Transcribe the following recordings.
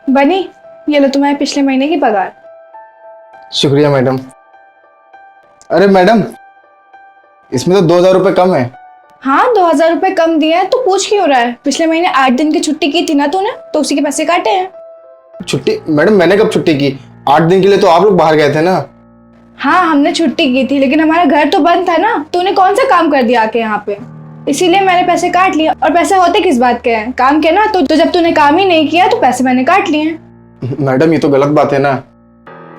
बनी, ये लो तुम्हारे पिछले महीने की पगार। शुक्रिया मैडम। अरे मैडम, इसमें तो 2,000 रुपये कम है। हाँ, 2,000 रुपये कम दिए हैं तो पूछ क्यों रहा है? पिछले महीने 8 दिन की छुट्टी की थी ना तूने, तो उसी के पैसे काटे हैं। छुट्टी? मैडम मैंने कब छुट्टी की? 8 दिन के लिए तो आप लोग बाहर गए थे ना। हाँ, हमने छुट्टी की थी, लेकिन हमारा घर तो बंद था ना। तूने कौन सा काम कर दिया आके यहाँ पे? इसीलिए मैंने पैसे काट लिए। और पैसे होते किस बात के हैं? काम के ना, तो जब तूने काम ही नहीं किया तो पैसे मैंने काट लिए हैं। मैडम ये तो गलत बात है ना।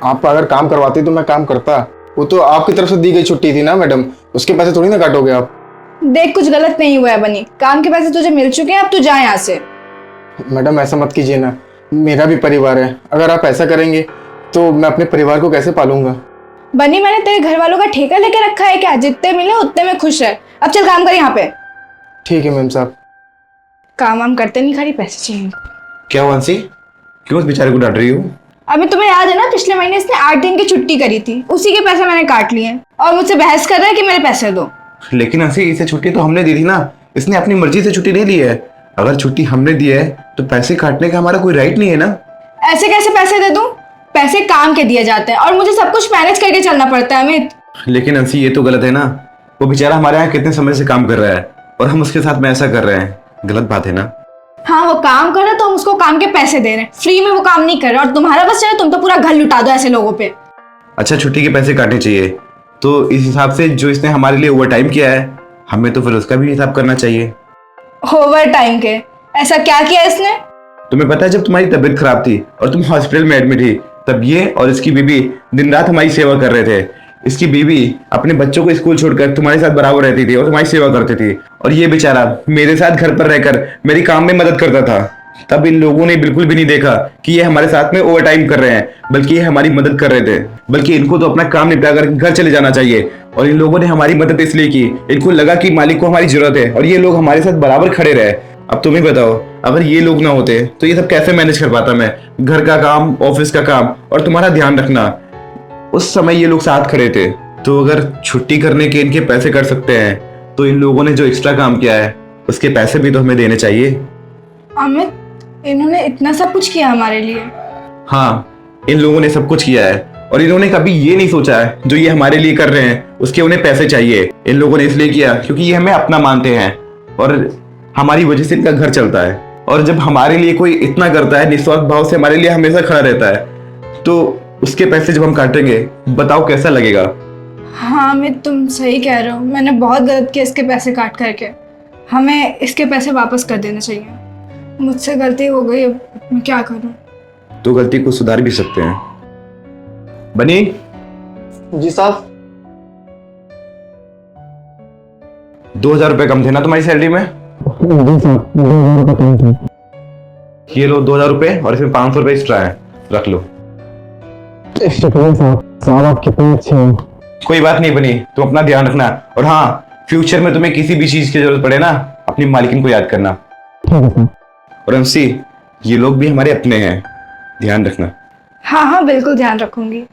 आप अगर काम करवाती तो मैं काम करता। वो तो आपकी तरफ से दी गई छुट्टी थी ना मैडम, उसके पैसे थोड़ी ना काटोगे आप। देख, कुछ गलत नहीं हुआ है बनी। काम के पैसे तुझे मिल चुके हैं, अब तू जा यहाँ से। मैडम ऐसा मत कीजिए ना, मेरा भी परिवार है। अगर आप ऐसा करेंगे तो मैं अपने परिवार को कैसे पालूंगा? बनी, मैंने तेरे घर वालों का ठेका लेके रखा है क्या? जितने मिले उतने में खुश है। अब चल काम कर यहाँ पे। ठीक है मैम साहब। काम वाम करते नहीं, खाली पैसे चाहिए। क्या हुआ अंशी, क्यों उस बेचारे को डांट रही हो? अभी तुम्हें याद है ना, पिछले महीने इसने 8 दिन की छुट्टी करी थी, उसी के पैसे मैंने काट लिए और मुझसे बहस कर रहा है कि मेरे पैसे दो। लेकिन अंशी, इसे छुट्टी तो हमने दी थी ना, इसने अपनी मर्जी से छुट्टी नहीं ली है। अगर छुट्टी हमने दी है तो पैसे काटने का हमारा कोई राइट नहीं है ना। ऐसे कैसे पैसे दे दूं? पैसे काम के दिए जाते हैं और मुझे सब कुछ मैनेज करके चलना पड़ता है अमित। लेकिन अंशी, ये तो गलत है ना। वो बेचारा हमारे यहाँ कितने समय से काम कर रहा है और हम उसके साथ में ऐसा कर रहे हैं, गलत बात है ना। हाँ, वो काम कर रहा है तो हम उसको काम के पैसे दे रहे हैं। फ्री में वो काम नहीं कर रहा। और तुम्हारा बस चले, तुम तो पूरा घर लुटा दो ऐसे लोगों पे। अच्छा, छुट्टी के पैसे काटने चाहिए तो इस हिसाब से जो इसने हमारे लिए ओवर टाइम किया है, हमें तो फिर उसका भी हिसाब करना चाहिए। ओवर टाइम के? ऐसा क्या किया इसने? तुम्हें पता है, जब तुम्हारी तबीयत खराब थी और तुम हॉस्पिटल में एडमिट थी, तब ये और इसकी बीवी दिन रात हमारी सेवा कर रहे थे। इसकी बीवी अपने बच्चों को स्कूल छोड़कर तुम्हारे साथ बराबर रहती थी और तुम्हारी सेवा करती थी, और ये बेचारा मेरे साथ घर पर रहकर मेरी काम में मदद करता था। तब इन लोगों ने बिल्कुल भी नहीं देखा कि ये हमारे साथ में ओवर टाइम कर रहे हैं, बल्कि ये हमारी मदद कर रहे थे। बल्कि इनको तो अपना काम निपटा कर घर चले जाना चाहिए। और इन लोगों ने हमारी मदद इसलिए की, इनको लगा कि मालिक को हमारी जरूरत है और ये लोग हमारे साथ बराबर खड़े रहे। अब तुम ही बताओ, अगर ये लोग ना होते तो ये सब कैसे मैनेज कर पाता मैं? घर का काम, ऑफिस का काम और तुम्हारा ध्यान रखना। उस समय ये लोग साथ खड़े थे। तो अगर छुट्टी करने के इनके पैसे कर सकते हैं, तो इन लोगों ने जो एक्स्ट्रा काम किया है उसके पैसे भी तो हमें देने चाहिए। अमित, इन्होंने इतना सब कुछ किया हमारे लिए। हाँ, इन लोगों ने सब कुछ किया है और इन्होंने कभी ये नहीं सोचा है जो ये हमारे लिए कर रहे हैं उसके उन्हें पैसे चाहिए। इन लोगों ने इसलिए किया क्योंकि ये हमें अपना मानते हैं और हमारी वजह से इनका घर चलता है। और जब हमारे लिए कोई इतना करता है, निस्वार्थ भाव से हमारे लिए हमेशा खड़ा रहता है, तो उसके पैसे जब हम काटेंगे, बताओ कैसा लगेगा? हाँ अमित, तुम सही कह रहे हो। मैंने बहुत गलत किया इसके पैसे काट करके। हमें इसके पैसे वापस कर देने चाहिए। मुझसे गलती हो गई, अब मैं क्या करूं? तो गलती को सुधार भी सकते हैं। बनी, जी साहब। 2,000 रुपये कम थे ना तुम्हारी सैलरी में? जी साहब, 2,000 रुपये कम थे। ये लो 2,000 रुपये और इसमें 500 रुपये एक्स्ट्रा है, रख लो। शुक्रिया साहब। साहब आप कितने अच्छे हैं। कोई बात नहीं बनी, तुम अपना ध्यान रखना। और हाँ, फ्यूचर में तुम्हें किसी भी चीज की जरूरत पड़े ना, अपनी मालिकिन को याद करना। ठीक है सर। और अंशी, ये लोग भी हमारे अपने हैं, ध्यान रखना। हाँ हाँ, बिल्कुल ध्यान रखूंगी।